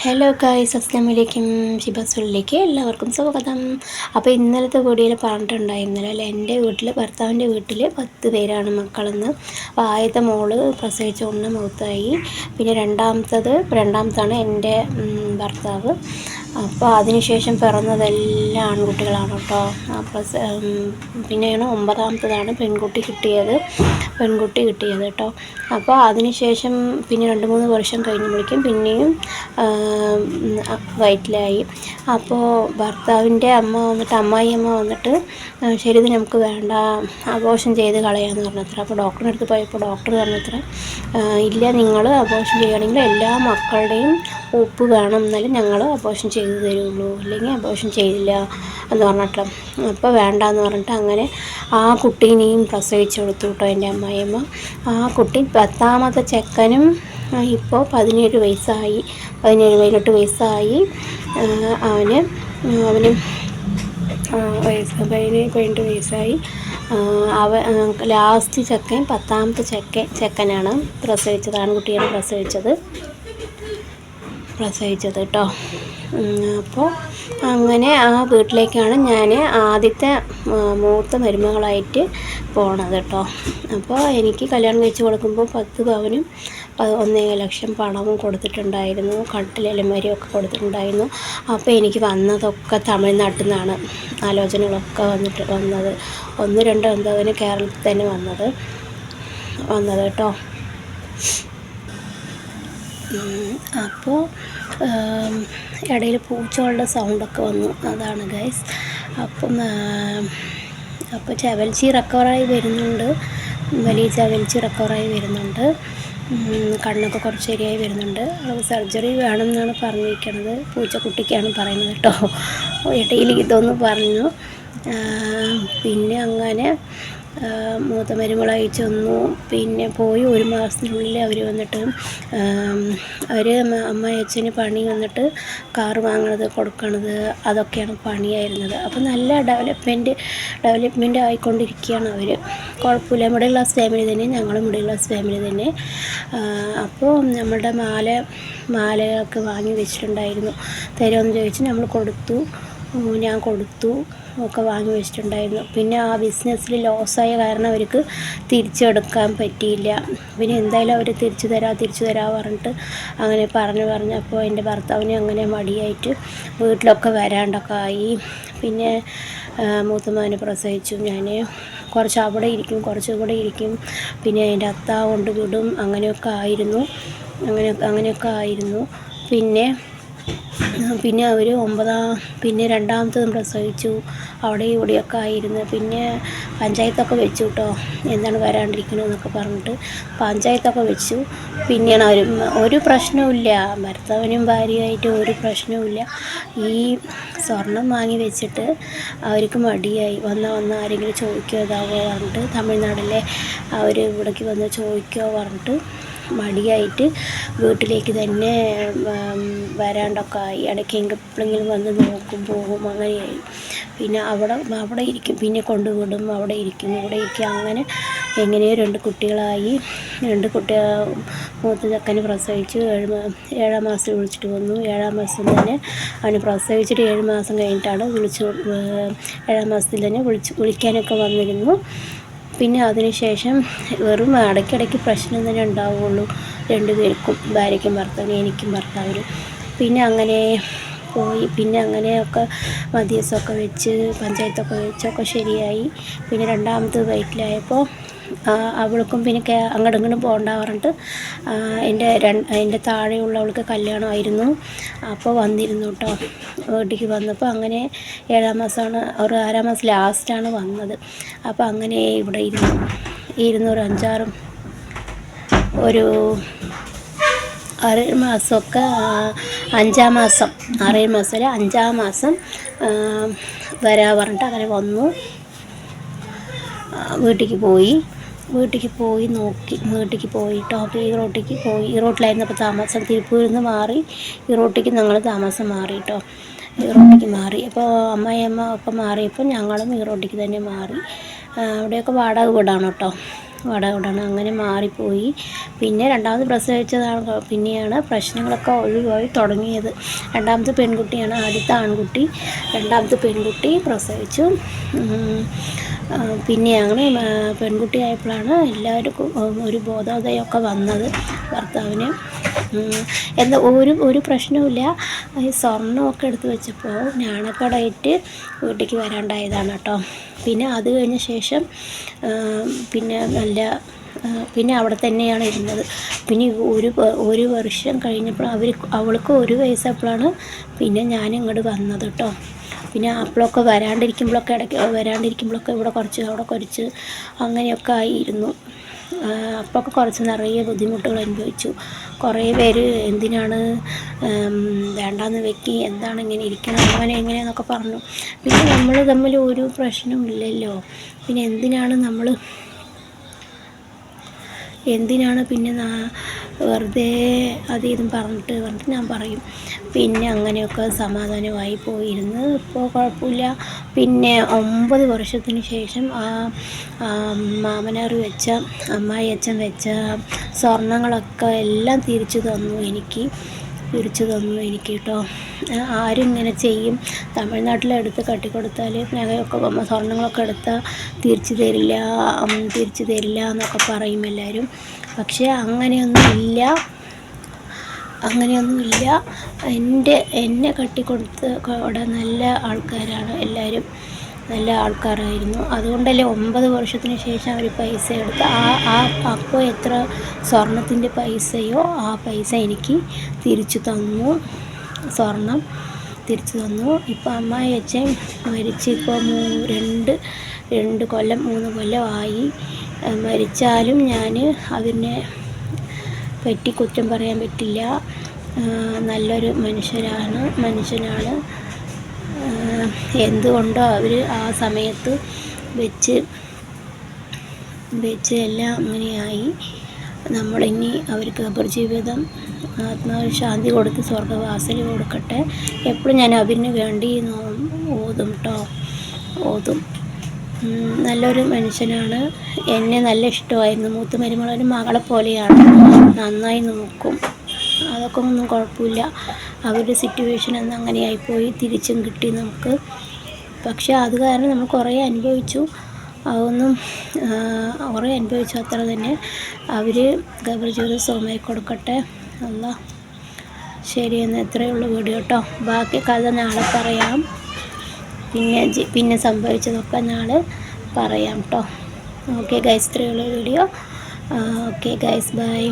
Hello guys, അസ്സലാമു അലൈക്കും. ഷിബാസുള്ളിലേക്ക് എല്ലാവർക്കും സ്വാഗതം. അപ്പോൾ ഇന്നലത്തെ വീഡിയോയിൽ പറഞ്ഞിട്ടുണ്ടായിരുന്നല്ലോ അല്ലേ, എൻ്റെ വീട്ടിൽ ഭർത്താവിൻ്റെ വീട്ടിൽ 10 പേരാണ് മക്കളെന്ന്. അപ്പോൾ ആദ്യത്തെ മോള് പ്രസവിച്ചുകൊണ്ട് മൗത്തായി. പിന്നെ രണ്ടാമത്താണ് എൻ്റെ ഭർത്താവ്. അപ്പോൾ അതിനുശേഷം പിറന്നതെല്ലാം ആൺകുട്ടികളാണ് കേട്ടോ. പിന്നെയാണ് 9ാമത്തതാണ് പെൺകുട്ടി കിട്ടിയത് കേട്ടോ. അപ്പോൾ അതിനുശേഷം പിന്നെ 2-3 വർഷം കഴിഞ്ഞപ്പോഴേക്കും പിന്നെയും വയറ്റിലായി. അപ്പോൾ ഭർത്താവിൻ്റെ അമ്മായിയമ്മ വന്നിട്ട് ശരി, ഇത് നമുക്ക് വേണ്ട, അബോർഷൻ ചെയ്ത് കളയാമെന്ന് പറഞ്ഞത്ര. അപ്പോൾ ഡോക്ടറിൻ്റെ അടുത്ത് പോയപ്പോൾ ഡോക്ടർ പറഞ്ഞത്ര, ഇല്ല, നിങ്ങൾ അബോർഷൻ ചെയ്യുകയാണെങ്കിൽ എല്ലാ മക്കളുടെയും ഒപ്പ് വേണം, എന്നാലും ഞങ്ങൾ അബോർഷൻ ചെയ്ത് തരുള്ളൂ, അല്ലെങ്കിൽ അബോർഷൻ ചെയ്യില്ല എന്ന് പറഞ്ഞിട്ട്. അപ്പോൾ വേണ്ടാന്ന് പറഞ്ഞിട്ട് അങ്ങനെ ആ കുട്ടീനെയും പ്രസവിച്ച് കൊടുത്തു കേട്ടോ എൻ്റെ അമ്മായിയമ്മ. ആ കുട്ടി 10ാമത്തെ ചെക്കനും ഇപ്പോൾ 17 വയസ്സായി, 18 വയസ്സായി. അവന് 18 വയസ്സായി. ലാസ്റ്റ് ചെക്കൻ 10ാമത്തെ ചെക്കനാണ് പ്രസവിച്ചത്, ആൺകുട്ടിയാണ് പ്രസവിച്ചത് കേട്ടോ. അപ്പോൾ അങ്ങനെ ആ വീട്ടിലേക്കാണ് ഞാൻ ആദ്യത്തെ മൂത്ത മരുമകളായിട്ട് പോണത് കേട്ടോ. അപ്പോൾ എനിക്ക് കല്യാണം കഴിച്ച് കൊടുക്കുമ്പോൾ 10 പവനും 1.5 ലക്ഷം പണവും കൊടുത്തിട്ടുണ്ടായിരുന്നു, കട്ടിലലമാരിയൊക്കെ കൊടുത്തിട്ടുണ്ടായിരുന്നു. അപ്പോൾ എനിക്ക് വന്നതൊക്കെ തമിഴ്നാട്ടിൽ നിന്നാണ് ആലോചനകളൊക്കെ വന്നത്. 1-2 എന്തോതിന് കേരളത്തിൽ തന്നെ വന്നത് കേട്ടോ. അപ്പോൾ ഇടയിൽ പൂച്ചകളുടെ സൗണ്ടൊക്കെ വന്നു, അതാണ് ഗൈസ്. അപ്പോൾ ചവൽച്ചി റിക്കവറായി വരുന്നുണ്ട്, വലിയ ചവൽച്ചി റിക്കവറായി വരുന്നുണ്ട്. കണ്ണൊക്കെ കുറച്ച് ശരിയായി വരുന്നുണ്ട്. സർജറി വേണമെന്നാണ് പറഞ്ഞിരിക്കുന്നത്, പൂച്ചക്കുട്ടിക്കാണ് പറയുന്നത് കേട്ടോ. ഇടയിൽ ഇതൊന്ന് പറഞ്ഞു. പിന്നെ അങ്ങനെ മൂത്ത മരുമകളായി ചെന്നു. പിന്നെ പോയി 1 മാസത്തിനുള്ളിൽ അവർ വന്നിട്ട് അച്ഛന് പണി വന്നിട്ട് കാറ് വാങ്ങണത്, കൊടുക്കണത്, അതൊക്കെയാണ് പണിയായിരുന്നത്. അപ്പോൾ നല്ല ഡെവലപ്മെൻറ്റ് ആയിക്കൊണ്ടിരിക്കുകയാണ് അവർ. കുഴപ്പമില്ല, മിഡിൽ ക്ലാസ് ഫാമിലി തന്നെ, ഞങ്ങളും മിഡിൽ ക്ലാസ് ഫാമിലി തന്നെ. അപ്പോൾ നമ്മളുടെ മാലയൊക്കെ വാങ്ങി വെച്ചിട്ടുണ്ടായിരുന്നു, തരുമെന്ന് ചോദിച്ച് നമ്മൾ ഞാൻ കൊടുത്തു, ഒക്കെ വാങ്ങി വെച്ചിട്ടുണ്ടായിരുന്നു. പിന്നെ ആ ബിസിനസ്സിൽ ലോസായ കാരണം അവർക്ക് തിരിച്ചെടുക്കാൻ പറ്റിയില്ല. പിന്നെ എന്തായാലും അവർ തിരിച്ചു തരാം പറഞ്ഞിട്ട് അങ്ങനെ പറഞ്ഞപ്പോൾ എൻ്റെ ഭർത്താവിന് അങ്ങനെ മടിയായിട്ട് വീട്ടിലൊക്കെ വരാണ്ടൊക്കെ ആയി. പിന്നെ മൂത്തമാനെ പ്രസവിച്ചു ഞാൻ. കുറച്ച് അവിടെ ഇരിക്കും, കുറച്ച് ഇവിടെ ഇരിക്കും, പിന്നെ എൻ്റെ അത്ത കൊണ്ട് വിടും, അങ്ങനെയൊക്കെ ആയിരുന്നു. പിന്നെ അവർ പിന്നെ 2ാമത്തതും പ്രസവിച്ചു, അവിടെ ഇവിടെയൊക്കെ ആയിരുന്നു. പിന്നെ പഞ്ചായത്തൊക്കെ വെച്ചു കേട്ടോ, എന്താണ് വരാണ്ടിരിക്കണമെന്നൊക്കെ പറഞ്ഞിട്ട് പഞ്ചായത്തൊക്കെ വെച്ചു. പിന്നെയാണ് ഒരു പ്രശ്നവുമില്ല, ഭർത്താവിനും ഭാര്യയായിട്ട് ഒരു പ്രശ്നവുമില്ല. ഈ സ്വർണം വാങ്ങി വെച്ചിട്ട് അവർക്ക് മടിയായി. വന്ന ആരെങ്കിലും ചോദിക്കുമോ ഇതാവോ പറഞ്ഞിട്ട്, തമിഴ്നാട്ടിലെ അവർ ഇവിടേക്ക് വന്ന് ചോദിക്കുമോ പറഞ്ഞിട്ട് മടിയായിട്ട് വീട്ടിലേക്ക് തന്നെ വരാണ്ടൊക്കെ ആയി. ഇടയ്ക്ക് എപ്പോഴെങ്കിലും വന്ന് നോക്കും, പോകും, അങ്ങനെയായി. പിന്നെ അവിടെ ഇരിക്കും, പിന്നെ കൊണ്ടുവിടും, അവിടെ ഇരിക്കും, ഇവിടെ ഇരിക്കും, അങ്ങനെ എങ്ങനെയോ 2 കുട്ടികളായി. 2 കുട്ടികൾ മൂത്ത ചക്കന് പ്രസവിച്ചു. 7ാം മാസത്തിൽ വിളിച്ചിട്ട് വന്നു. 7ാം മാസം തന്നെ അവന് പ്രസവിച്ചിട്ട് 7 മാസം കഴിഞ്ഞിട്ടാണ് 7ാം മാസത്തിൽ തന്നെ വിളിക്കാനൊക്കെ വന്നിരുന്നു. പിന്നെ അതിനുശേഷം വെറും ഇടയ്ക്കിടയ്ക്ക് പ്രശ്നം തന്നെ ഉണ്ടാവുകയുള്ളൂ 2 പേർക്കും, ഭാര്യയ്ക്കും ഭർത്താവിനും, എനിക്കും ഭർത്താവിനും. പിന്നെ അങ്ങനെ പോയി. പിന്നെ അങ്ങനെയൊക്കെ മധ്യസ്ഥമൊക്കെ വെച്ച് പഞ്ചായത്തൊക്കെ വെച്ചൊക്കെ ശരിയായി. പിന്നെ 2ാമത് വയറ്റിലായപ്പോൾ അവൾക്കും പിന്നെ അങ്ങോട്ടും പോകണ്ട പറഞ്ഞിട്ട് എൻ്റെ താഴെയുള്ളവൾക്ക് കല്യാണമായിരുന്നു. അപ്പോൾ വന്നിരുന്നു കേട്ടോ, വീട്ടിലേക്ക് വന്നപ്പോൾ അങ്ങനെ 7ാം മാസമാണ്, 6ാം മാസം ലാസ്റ്റാണ് വന്നത്. അപ്പോൾ അങ്ങനെ ഇവിടെ ഇരുന്ന് ഒരു 6 മാസമൊക്കെ, 5ാം മാസം, 6 മാസമല്ല 5ാം മാസം വരാൻ പറഞ്ഞിട്ട് അങ്ങനെ വന്നു. വീട്ടിലേക്ക് പോയി നോക്കി, വീട്ടിലേക്ക് പോയിട്ടോ. അപ്പോൾ ഈറോട്ടിലായിരുന്നു അപ്പോൾ താമസം. തിരുപ്പൂരിൽ നിന്ന് മാറി ഈറോട്ടിലേക്ക് ഞങ്ങൾ താമസം മാറി കേട്ടോ. ഈറോട്ടിലേക്ക് മാറി. അപ്പോൾ അമ്മായിയമ്മ ഒക്കെ മാറിയപ്പോൾ ഞങ്ങളും ഈറോട്ടിലേക്ക് തന്നെ മാറി. അവിടെയൊക്കെ വാടക വീടാണ് കേട്ടോ. വടവടണം അങ്ങനെ മാറിപ്പോയി. പിന്നെ രണ്ടാമത് പ്രസവിച്ചതാണ് പിന്നെയാണ് പ്രശ്നങ്ങളൊക്കെ ഒഴിവായി തുടങ്ങിയത്. രണ്ടാമത്തെ പെൺകുട്ടിയാണ്, ആദ്യത്തെ ആൺകുട്ടി. രണ്ടാമത്തെ പെൺകുട്ടി പ്രസവിച്ചു. പിന്നെയാണ് പെൺകുട്ടിയായപ്പോഴാണ് എല്ലാവർക്കും ഒരു ബോധോദയമൊക്കെ വന്നത് ഭർത്താവിന്. എന്താ ഒരു പ്രശ്നവുമില്ല. ഈ സ്വർണ്ണമൊക്കെ എടുത്ത് വെച്ചപ്പോൾ ഞാണക്കടയിട്ട് വീട്ടിലേക്ക് വരാണ്ടായതാണ് കേട്ടോ. പിന്നെ അത് കഴിഞ്ഞ ശേഷം പിന്നെ അവിടെ തന്നെയാണ് ഇരുന്നത്. പിന്നെ ഒരു വർഷം കഴിഞ്ഞപ്പോൾ അവൾക്ക് 1 വയസ്സായപ്പോഴാണ് പിന്നെ ഞാൻ ഇങ്ങോട്ട് വന്നത് കേട്ടോ. പിന്നെ അപ്പോഴൊക്കെ വരാണ്ടിരിക്കുമ്പോഴൊക്കെ ഇവിടെ കുറച്ച് അവിടെ കുറച്ച് അങ്ങനെയൊക്കെ ആയിരുന്നു. അപ്പോഴൊക്കെ കുറച്ച് നിറയെ ബുദ്ധിമുട്ടുകൾ അനുഭവിച്ചു. കുറേ പേര് എന്തിനാണ് വേണ്ടാന്ന് വെക്കി, എന്താണ് ഇങ്ങനെ ഇരിക്കണം, അങ്ങനെ എങ്ങനെയെന്നൊക്കെ പറഞ്ഞു. പിന്നെ നമ്മൾ തമ്മിൽ ഒരു പ്രശ്നമില്ലല്ലോ, പിന്നെ എന്തിനാണ് പിന്നെ വെറുതെ ഇതും പറഞ്ഞിട്ട് ഞാൻ പറയും. പിന്നെ അങ്ങനെയൊക്കെ സമാധാനമായി പോയിരുന്നു. ഇപ്പോൾ കുഴപ്പമില്ല. പിന്നെ 9 വർഷത്തിന് ശേഷം മാമനാർ വെച്ച അമ്മായി അച്ഛൻ വെച്ച സ്വർണ്ണങ്ങളൊക്കെ എല്ലാം തിരിച്ചു തന്നു എനിക്ക് കേട്ടോ. ആരും ഇങ്ങനെ ചെയ്യും, തമിഴ്നാട്ടിലെടുത്ത് കട്ടിക്കൊടുത്താൽ നഗയൊക്കെ സ്വർണ്ണങ്ങളൊക്കെ എടുത്താൽ തിരിച്ചു തരില്ല എന്നൊക്കെ പറയും എല്ലാവരും. പക്ഷേ അങ്ങനെയൊന്നുമില്ല. എന്നെ കട്ടിക്കൊടുത്ത് അവിടെ നല്ല ആൾക്കാരാണ് എല്ലാവരും, നല്ല ആൾക്കാരായിരുന്നു. അതുകൊണ്ടല്ലേ 9 വർഷത്തിന് ശേഷം അവർ പൈസ എടുത്ത് അപ്പോൾ എത്ര സ്വർണത്തിൻ്റെ പൈസയോ ആ പൈസ എനിക്ക് തിരിച്ചു തന്നു, സ്വർണം തിരിച്ചു തന്നു. ഇപ്പോൾ അമ്മായി അച്ഛൻ മരിച്ച് ഇപ്പോൾ 3 കൊല്ലം ആയി. മരിച്ചാലും ഞാൻ അതിനെ പറ്റി കുറ്റം പറയാൻ പറ്റില്ല. നല്ലൊരു മനുഷ്യനാണ്. എന്തുകൊണ്ടോ അവർ ആ സമയത്ത് വെച്ച് എല്ലാം അങ്ങനെയായി. നമ്മളിനി അവർക്ക് ഖബർജീവിതം ആത്മാവിന് കൊടുത്ത് സ്വർഗ്ഗവാസൽ കൊടുക്കട്ടെ. എപ്പോഴും ഞാൻ അവരിന് വേണ്ടി ഓതും. നല്ലൊരു മനുഷ്യനാണ്. എന്നെ നല്ല ഇഷ്ടമായിരുന്നു. മൂത്ത മരുമകളൊരു മകളെ പോലെയാണ്, നന്നായി നോക്കും. അതൊക്കെ ഒന്നും കുഴപ്പമില്ല. അവരുടെ സിറ്റുവേഷൻ അന്ന് അങ്ങനെയായിപ്പോയി, തിരിച്ചും കിട്ടി നമുക്ക്. പക്ഷെ അത് കാരണം നമ്മൾ കുറേ അനുഭവിച്ചു. അത്ര തന്നെ. അവർ ഖബർജീവിതം സുഖമായി കൊടുക്കട്ടെ അല്ലാഹ്. ശരി, എന്നാൽ ഇത്രയേ ഉള്ളൂ വീഡിയോ കേട്ടോ. ബാക്കി കഥ നാളെ പറയാം. പിന്നെ സംഭവിച്ചതൊക്കെ നാളെ പറയാം കേട്ടോ. ഓക്കെ ഗൈസ്, ഇത്രയേ ഉള്ളൂ വീഡിയോ. Okay guys, by.